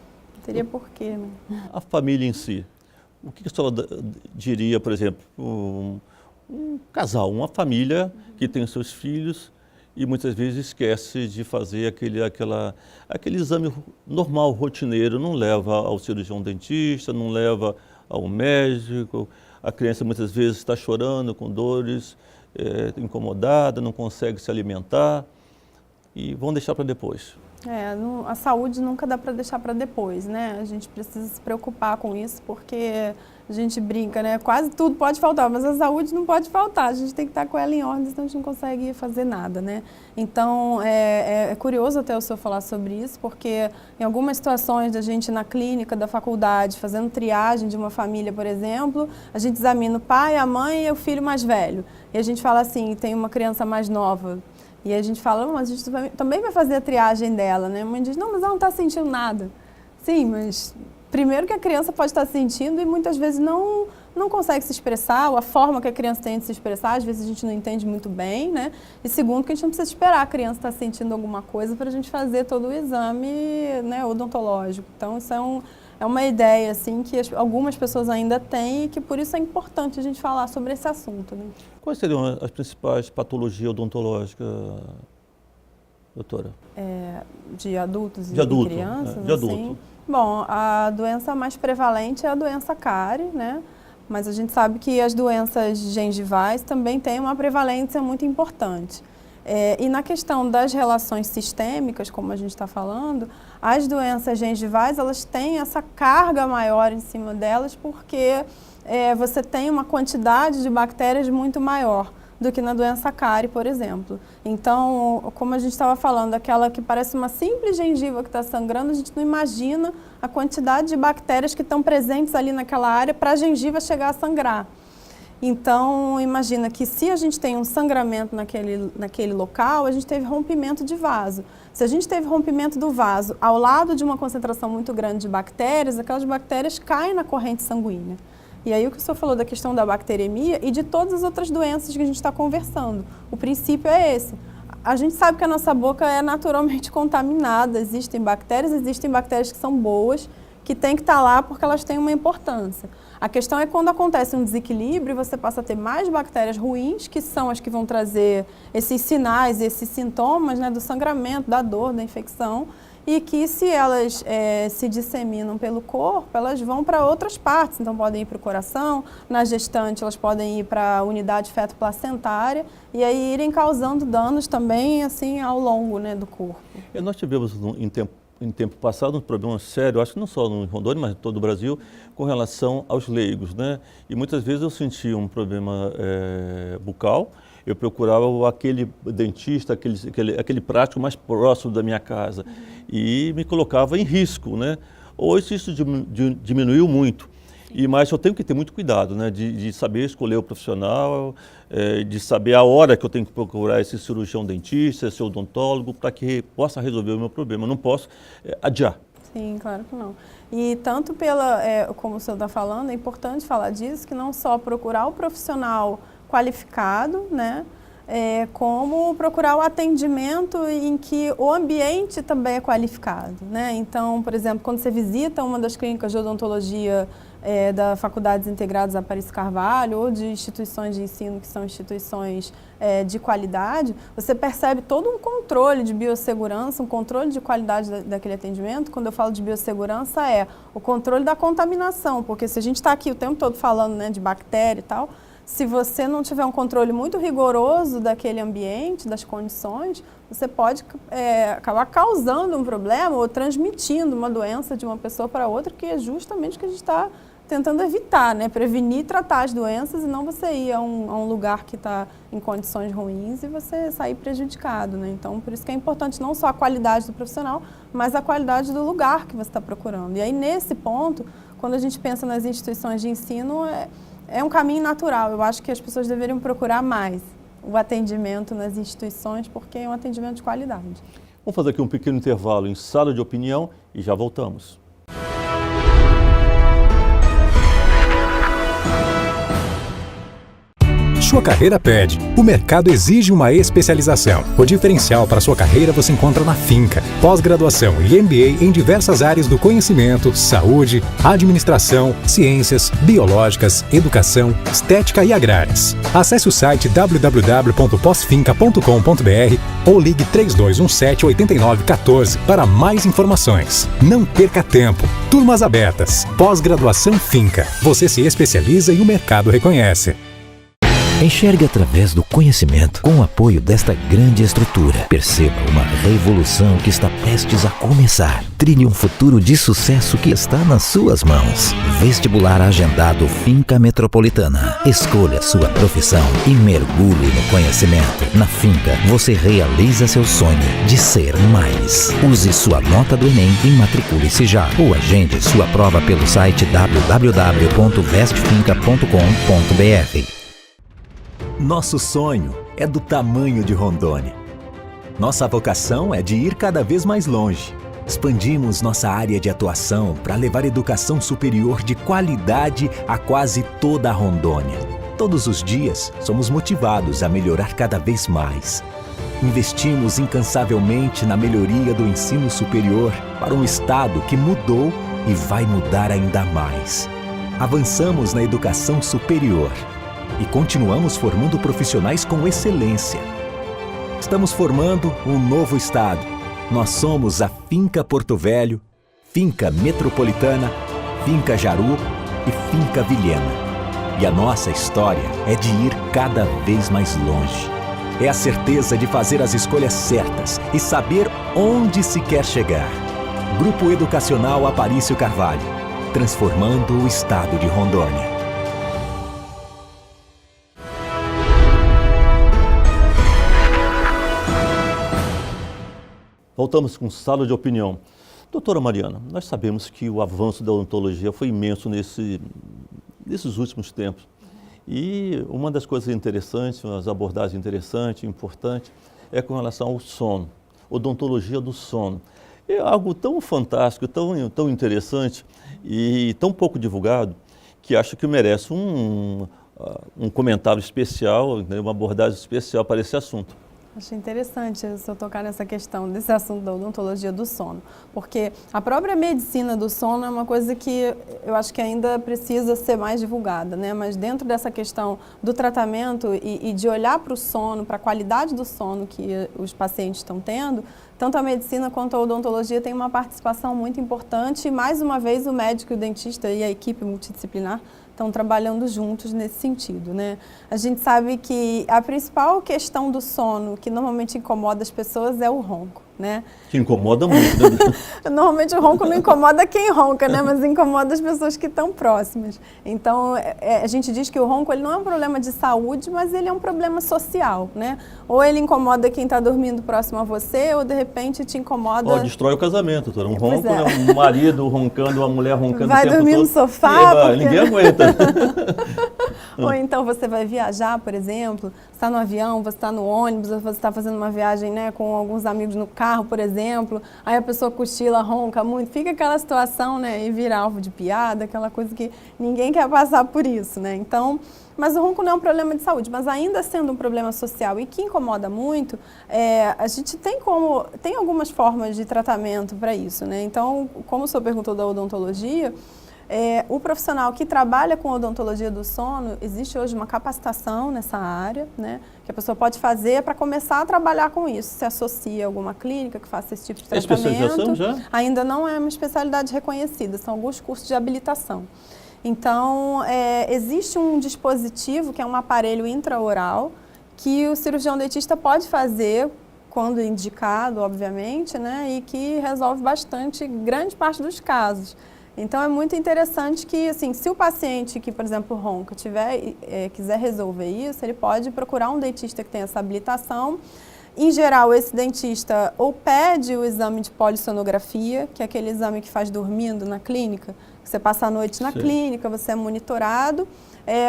[SPEAKER 5] teria porquê, né?
[SPEAKER 4] A família em si, o que a senhora diria, por exemplo, um casal, uma família que tem os seus filhos e muitas vezes esquece de fazer aquele exame normal, rotineiro, não leva ao cirurgião dentista, não leva ao médico, a criança muitas vezes está chorando, com dores, incomodada, não consegue se alimentar e vão deixar para depois.
[SPEAKER 5] A saúde nunca dá para deixar para depois, né? A gente precisa se preocupar com isso, porque a gente brinca, né? Quase tudo pode faltar, mas a saúde não pode faltar. A gente tem que estar com ela em ordem, senão a gente não consegue fazer nada, né? Então, é curioso até o senhor falar sobre isso, porque em algumas situações da gente na clínica da faculdade, fazendo triagem de uma família, por exemplo, a gente examina o pai, a mãe e o filho mais velho. E a gente fala assim, tem uma criança mais nova. E a gente fala, mas a gente também vai fazer a triagem dela, né? A mãe diz, não, mas ela não está sentindo nada. Sim, mas primeiro que a criança pode estar sentindo e muitas vezes não consegue se expressar, ou a forma que a criança tem de se expressar, às vezes a gente não entende muito bem, né? E segundo que a gente não precisa esperar a criança estar sentindo alguma coisa para a gente fazer todo o exame, né, odontológico. Então, isso é uma ideia assim, que algumas pessoas ainda têm e que por isso é importante a gente falar sobre esse assunto, né?
[SPEAKER 4] Quais seriam as principais patologias odontológicas, doutora?
[SPEAKER 5] De adultos e
[SPEAKER 4] adulto,
[SPEAKER 5] crianças?
[SPEAKER 4] De adulto.
[SPEAKER 5] Assim. Bom, a doença mais prevalente é a doença cárie, né? Mas a gente sabe que as doenças gengivais também têm uma prevalência muito importante. E na questão das relações sistêmicas, como a gente está falando, as doenças gengivais, elas têm essa carga maior em cima delas porque você tem uma quantidade de bactérias muito maior do que na doença cárie, por exemplo. Então, como a gente estava falando, aquela que parece uma simples gengiva que está sangrando, a gente não imagina a quantidade de bactérias que estão presentes ali naquela área para a gengiva chegar a sangrar. Então, imagina que se a gente tem um sangramento naquele local, a gente teve rompimento de vaso. Se a gente teve rompimento do vaso ao lado de uma concentração muito grande de bactérias, aquelas bactérias caem na corrente sanguínea. E aí o que o senhor falou da questão da bacteremia e de todas as outras doenças que a gente está conversando. O princípio é esse. A gente sabe que a nossa boca é naturalmente contaminada, existem bactérias que são boas, que tem que estar lá porque elas têm uma importância. A questão é quando acontece um desequilíbrio, você passa a ter mais bactérias ruins, que são as que vão trazer esses sinais, esses sintomas, né, do sangramento, da dor, da infecção, e que se elas se disseminam pelo corpo, elas vão para outras partes, então podem ir para o coração, na gestante elas podem ir para a unidade feto-placentária e aí irem causando danos também assim ao longo, né, do corpo.
[SPEAKER 4] Nós tivemos em tempo passado um problema sério, acho que não só no Rondônia, mas em todo o Brasil, com relação aos leigos, né? E muitas vezes eu sentia um problema bucal, eu procurava aquele dentista, aquele prático mais próximo da minha casa e me colocava em risco, né? Hoje isso diminuiu muito. Mas eu tenho que ter muito cuidado, né, de saber escolher o profissional, de saber a hora que eu tenho que procurar esse cirurgião dentista, esse odontólogo, para que possa resolver o meu problema. Eu não posso adiar.
[SPEAKER 5] Sim, claro que não. E tanto como o senhor está falando, é importante falar disso, que não só procurar o profissional qualificado, né, como procurar o atendimento em que o ambiente também é qualificado, né? Então, por exemplo, quando você visita uma das clínicas de odontologia da Faculdades Integradas Aparício Carvalho ou de instituições de ensino que são instituições de qualidade, você percebe todo um controle de biossegurança, um controle de qualidade daquele atendimento. Quando eu falo de biossegurança, o controle da contaminação, porque se a gente está aqui o tempo todo falando, né, de bactéria e tal, se você não tiver um controle muito rigoroso daquele ambiente, das condições, você pode acabar causando um problema ou transmitindo uma doença de uma pessoa para outra, que é justamente o que a gente está tentando evitar, né? Prevenir e tratar as doenças e não você ir a um lugar que está em condições ruins e você sair prejudicado, né? Então, por isso que é importante não só a qualidade do profissional, mas a qualidade do lugar que você está procurando. E aí, nesse ponto, quando a gente pensa nas instituições de ensino, é um caminho natural. Eu acho que as pessoas deveriam procurar mais o atendimento nas instituições, porque é um atendimento de qualidade.
[SPEAKER 4] Vamos fazer aqui um pequeno intervalo em sala de opinião e já voltamos.
[SPEAKER 2] Sua carreira pede. O mercado exige uma especialização. O diferencial para sua carreira você encontra na Finca. Pós-graduação e MBA em diversas áreas do conhecimento, saúde, administração, ciências, biológicas, educação, estética e agrárias. Acesse o site www.posfinca.com.br ou ligue 3217-8914 para mais informações. Não perca tempo. Turmas abertas. Pós-graduação Finca. Você se especializa e o mercado reconhece.
[SPEAKER 3] Enxergue através do conhecimento com o apoio desta grande estrutura. Perceba uma revolução que está prestes a começar. Trilhe um futuro de sucesso que está nas suas mãos. Vestibular agendado Finca Metropolitana. Escolha sua profissão e mergulhe no conhecimento. Na Finca, você realiza seu sonho de ser mais. Use sua nota do Enem e matricule-se já. Ou agende sua prova pelo site www.vestfinca.com.br.
[SPEAKER 1] Nosso sonho é do tamanho de Rondônia. Nossa vocação é de ir cada vez mais longe. Expandimos nossa área de atuação para levar educação superior de qualidade a quase toda a Rondônia. Todos os dias, somos motivados a melhorar cada vez mais. Investimos incansavelmente na melhoria do ensino superior para um estado que mudou e vai mudar ainda mais. Avançamos na educação superior e continuamos formando profissionais com excelência. Estamos formando um novo estado. Nós somos a Finca Porto Velho, Finca Metropolitana, Finca Jaru e Finca Vilhena. E a nossa história é de ir cada vez mais longe. É a certeza de fazer as escolhas certas e saber onde se quer chegar. Grupo Educacional Aparício Carvalho, transformando o estado de Rondônia.
[SPEAKER 4] Voltamos com sala de opinião. Doutora Mariana, nós sabemos que o avanço da odontologia foi imenso nesses últimos tempos. E uma das coisas interessantes, umas abordagens interessantes, importantes, é com relação ao sono, odontologia do sono. É algo tão fantástico, tão interessante e tão pouco divulgado, que acho que merece um comentário especial, né, uma abordagem especial para esse assunto.
[SPEAKER 5] Achei interessante o senhor tocar nessa questão desse assunto da odontologia do sono, porque a própria medicina do sono é uma coisa que eu acho que ainda precisa ser mais divulgada, né? Mas dentro dessa questão do tratamento e de olhar para o sono, para a qualidade do sono que os pacientes estão tendo, tanto a medicina quanto a odontologia tem uma participação muito importante e, mais uma vez, o médico e o dentista e a equipe multidisciplinar estão trabalhando juntos nesse sentido, né? A gente sabe que a principal questão do sono que normalmente incomoda as pessoas é o ronco. né?
[SPEAKER 4] Que incomoda muito, né?
[SPEAKER 5] Normalmente o ronco não incomoda quem ronca, né? Mas incomoda as pessoas que estão próximas. Então, a gente diz que o ronco ele não é um problema de saúde, mas ele é um problema social, né? Ou ele incomoda quem está dormindo próximo a você, ou de repente te incomoda...
[SPEAKER 4] Destrói o casamento, doutora. Um ronco, um marido roncando, uma mulher roncando
[SPEAKER 5] vai
[SPEAKER 4] o tempo
[SPEAKER 5] dormir
[SPEAKER 4] todo.
[SPEAKER 5] no sofá, porque...
[SPEAKER 4] Ninguém aguenta.
[SPEAKER 5] Ou então você vai viajar, por exemplo, você está no avião, você está no ônibus, você está fazendo uma viagem, né, com alguns amigos no carro, por exemplo, aí a pessoa cochila, ronca muito, fica aquela situação, né, e vira alvo de piada, aquela coisa que ninguém quer passar por isso, né? Então, mas o ronco não é um problema de saúde, mas ainda sendo um problema social e que incomoda muito, a gente tem algumas formas de tratamento para isso, né? Então, como o senhor perguntou da odontologia, o profissional que trabalha com odontologia do sono, existe hoje uma capacitação nessa área, né, que a pessoa pode fazer para começar a trabalhar com isso. Se associa a alguma clínica que faça esse tipo de tratamento.
[SPEAKER 4] Especialização já?
[SPEAKER 5] Ainda não é uma especialidade reconhecida, são alguns cursos de habilitação. Então, existe um dispositivo que é um aparelho intraoral que o cirurgião dentista pode fazer quando indicado, obviamente, né, e que resolve grande parte dos casos. Então, é muito interessante que, assim, se o paciente que, por exemplo, ronca, quiser resolver isso, ele pode procurar um dentista que tenha essa habilitação. Em geral, esse dentista ou pede o exame de polissonografia, que é aquele exame que faz dormindo na clínica. Você passa a noite na clínica, você é monitorado.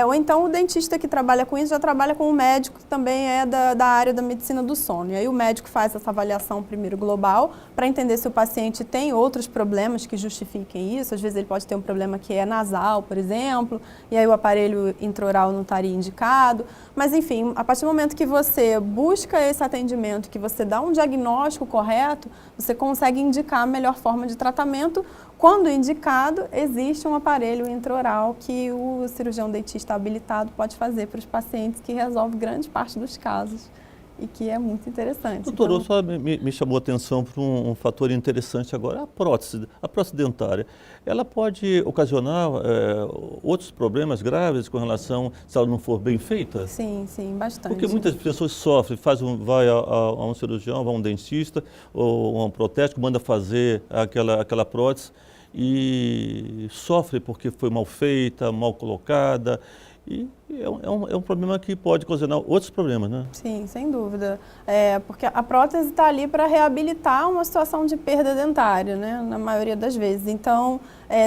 [SPEAKER 5] Ou então o dentista que trabalha com isso já trabalha com um médico que também é da área da medicina do sono. E aí o médico faz essa avaliação primeiro global para entender se o paciente tem outros problemas que justifiquem isso. Às vezes ele pode ter um problema que é nasal, por exemplo, e aí o aparelho intraoral não estaria indicado. Mas enfim, a partir do momento que você busca esse atendimento, que você dá um diagnóstico correto, você consegue indicar a melhor forma de tratamento. Quando indicado, existe um aparelho intraoral que o cirurgião dentista habilitado pode fazer para os pacientes, que resolve grande parte dos casos e que é muito interessante.
[SPEAKER 4] Doutor, então, só me chamou a atenção para um fator interessante agora, a prótese dentária. Ela pode ocasionar outros problemas graves com relação, se ela não for bem feita?
[SPEAKER 5] Sim, bastante.
[SPEAKER 4] Porque muitas pessoas sofrem, vai a um cirurgião, vai a um dentista ou a um protético, manda fazer aquela prótese e sofre porque foi mal feita, mal colocada. E é um problema que pode ocasionar outros problemas, né?
[SPEAKER 5] Sim, sem dúvida. Porque a prótese está ali para reabilitar uma situação de perda dentária, né? Na maioria das vezes. Então,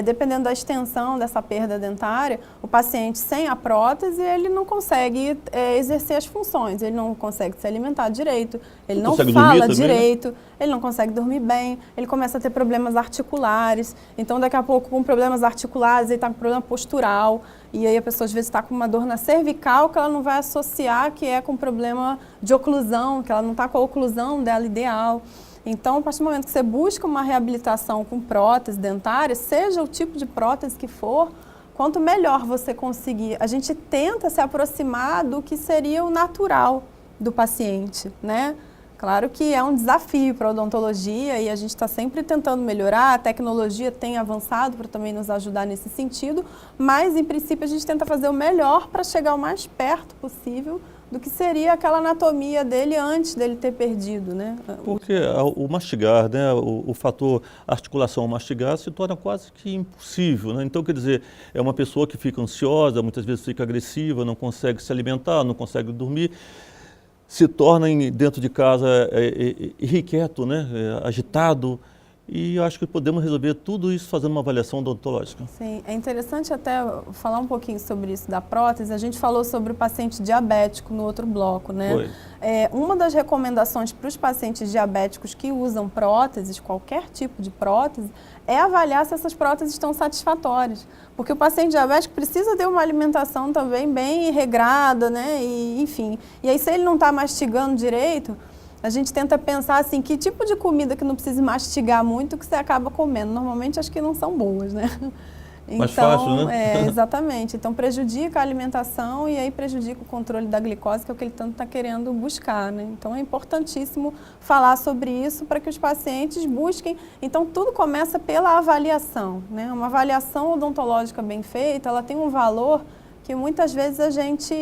[SPEAKER 5] dependendo da extensão dessa perda dentária, o paciente sem a prótese, ele não consegue exercer as funções, ele não consegue se alimentar direito, ele não fala direito, ele não consegue dormir bem, ele começa a ter problemas articulares. Então, daqui a pouco, com problemas articulares, ele está com problema postural, e aí a pessoa às vezes está com uma dor na cervical que ela não vai associar que é com problema de oclusão, que ela não está com a oclusão dela ideal. Então, a partir do momento que você busca uma reabilitação com prótese dentária, seja o tipo de prótese que for, quanto melhor você conseguir. A gente tenta se aproximar do que seria o natural do paciente, né? Claro que é um desafio para a odontologia e a gente está sempre tentando melhorar, a tecnologia tem avançado para também nos ajudar nesse sentido, mas em princípio a gente tenta fazer o melhor para chegar o mais perto possível do que seria aquela anatomia dele antes dele ter perdido, né?
[SPEAKER 4] Porque o mastigar, né, o fator articulação ao mastigar se torna quase que impossível, né? Então, quer dizer, é uma pessoa que fica ansiosa, muitas vezes fica agressiva, não consegue se alimentar, não consegue dormir, se torna dentro de casa irrequieto, né, agitado. E eu acho que podemos resolver tudo isso fazendo uma avaliação odontológica.
[SPEAKER 5] Sim, é interessante até falar um pouquinho sobre isso da prótese. A gente falou sobre o paciente diabético no outro bloco, né?
[SPEAKER 4] Foi.
[SPEAKER 5] Uma das recomendações para os pacientes diabéticos que usam próteses, qualquer tipo de prótese, é avaliar se essas próteses estão satisfatórias. Porque o paciente diabético precisa ter uma alimentação também bem regrada, né? E, enfim, e aí se ele não está mastigando direito, a gente tenta pensar assim, que tipo de comida que não precisa mastigar muito que você acaba comendo. Normalmente acho que não são boas, né?
[SPEAKER 4] Mais fácil, né?
[SPEAKER 5] Exatamente. Então prejudica a alimentação e aí prejudica o controle da glicose, que é o que ele tanto está querendo buscar, né? Então é importantíssimo falar sobre isso para que os pacientes busquem. Então tudo começa pela avaliação, né? Uma avaliação odontológica bem feita, ela tem um valor que muitas vezes a gente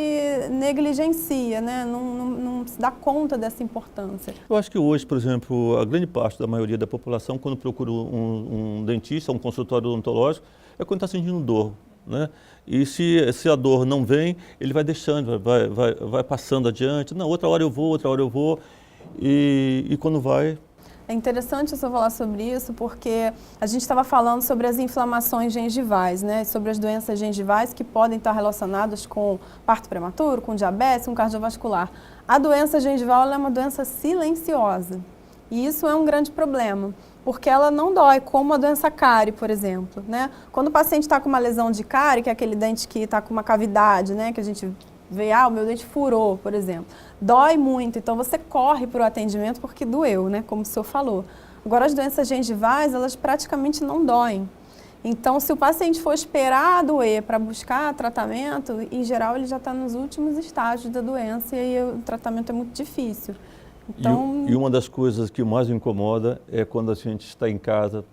[SPEAKER 5] negligencia, né? Não se dá conta dessa importância.
[SPEAKER 4] Eu acho que hoje, por exemplo, a grande parte da maioria da população, quando procura um dentista, um consultório odontológico, é quando está sentindo dor, né? E se a dor não vem, ele vai deixando, vai passando adiante. Não, outra hora eu vou, e quando vai...
[SPEAKER 5] É interessante você falar sobre isso, porque a gente estava falando sobre as inflamações gengivais, né? Sobre as doenças gengivais que podem estar relacionadas com parto prematuro, com diabetes, com cardiovascular. A doença gengival ela é uma doença silenciosa, e isso é um grande problema, porque ela não dói, como a doença cárie, por exemplo, né? Quando o paciente está com uma lesão de cárie, que é aquele dente que está com uma cavidade, né? Que a gente vê, o meu dente furou, por exemplo. Dói muito, então você corre para o atendimento porque doeu, né? Como o senhor falou. Agora, as doenças gengivais, elas praticamente não doem. Então, se o paciente for esperar doer para buscar tratamento, em geral ele já está nos últimos estágios da doença e aí o tratamento é muito difícil. Então...
[SPEAKER 4] E uma das coisas que mais me incomoda é quando a gente está em casa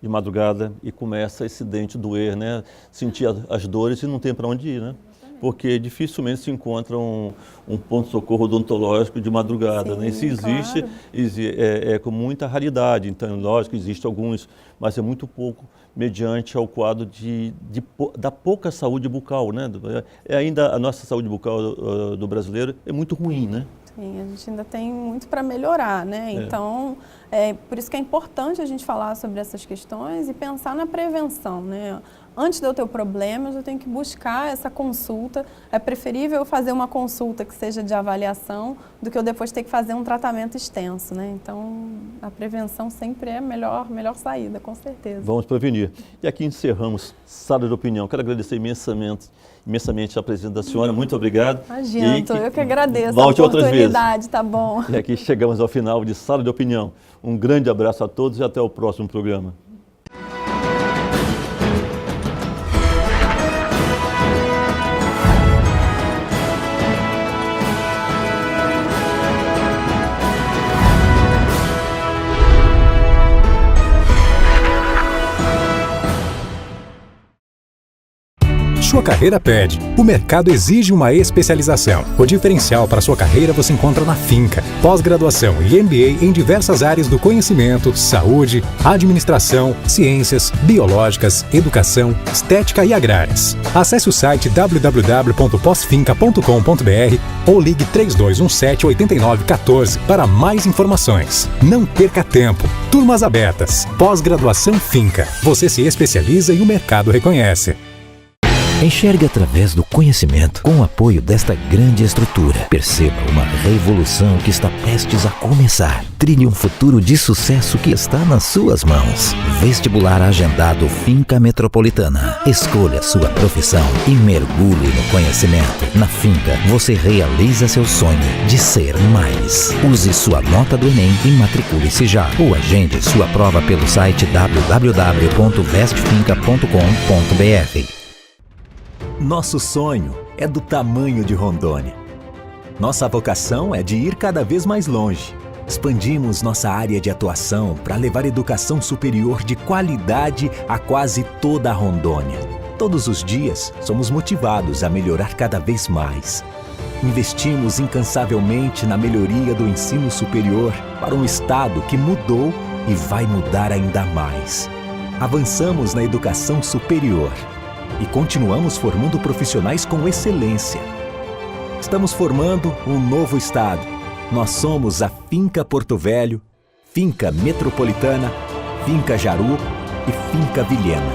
[SPEAKER 4] de madrugada e começa esse dente doer, né? Sentir as dores e não tem para onde ir, né? Porque dificilmente se encontra um ponto-socorro odontológico de madrugada,
[SPEAKER 5] sim,
[SPEAKER 4] né? E se existe,
[SPEAKER 5] claro.
[SPEAKER 4] é com muita raridade. Então, lógico, existem alguns, mas é muito pouco, mediante ao quadro da pouca saúde bucal, né? Ainda a nossa saúde bucal do brasileiro é muito ruim, né?
[SPEAKER 5] Sim, a gente ainda tem muito para melhorar, né? Então, por isso que é importante a gente falar sobre essas questões e pensar na prevenção, né? Antes de eu ter o problema, eu já tenho que buscar essa consulta. É preferível eu fazer uma consulta que seja de avaliação do que eu depois ter que fazer um tratamento extenso, né? Então, a prevenção sempre é a melhor saída, com certeza.
[SPEAKER 4] Vamos prevenir. E aqui encerramos Sala de Opinião. Quero agradecer imensamente a presença da senhora. Muito obrigado.
[SPEAKER 5] Imagina, eu que agradeço
[SPEAKER 4] volte
[SPEAKER 5] a
[SPEAKER 4] outras
[SPEAKER 5] oportunidade,
[SPEAKER 4] vezes.
[SPEAKER 5] Tá bom.
[SPEAKER 4] E aqui chegamos ao final de Sala de Opinião. Um grande abraço a todos e até o próximo programa.
[SPEAKER 2] Sua carreira pede. O mercado exige uma especialização. O diferencial para sua carreira você encontra na Finca. Pós-graduação e MBA em diversas áreas do conhecimento, saúde, administração, ciências, biológicas, educação, estética e agrárias. Acesse o site www.posfinca.com.br ou ligue 3217-8914 para mais informações. Não perca tempo. Turmas abertas. Pós-graduação Finca. Você se especializa e o mercado reconhece.
[SPEAKER 3] Enxergue através do conhecimento com o apoio desta grande estrutura. Perceba uma revolução que está prestes a começar. Trilhe um futuro de sucesso que está nas suas mãos. Vestibular agendado Finca Metropolitana. Escolha sua profissão e mergulhe no conhecimento. Na Finca, você realiza seu sonho de ser mais. Use sua nota do Enem e matricule-se já. Ou agende sua prova pelo site www.vestfinca.com.br.
[SPEAKER 1] Nosso sonho é do tamanho de Rondônia. Nossa vocação é de ir cada vez mais longe. Expandimos nossa área de atuação para levar educação superior de qualidade a quase toda a Rondônia. Todos os dias, somos motivados a melhorar cada vez mais. Investimos incansavelmente na melhoria do ensino superior para um estado que mudou e vai mudar ainda mais. Avançamos na educação superior e continuamos formando profissionais com excelência. Estamos formando um novo estado. Nós somos a Finca Porto Velho, Finca Metropolitana, Finca Jaru e Finca Vilhena.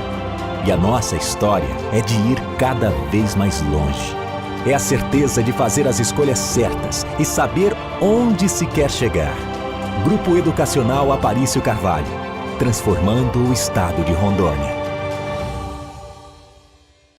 [SPEAKER 1] E a nossa história é de ir cada vez mais longe. É a certeza de fazer as escolhas certas e saber onde se quer chegar. Grupo Educacional Aparício Carvalho, transformando o estado de Rondônia.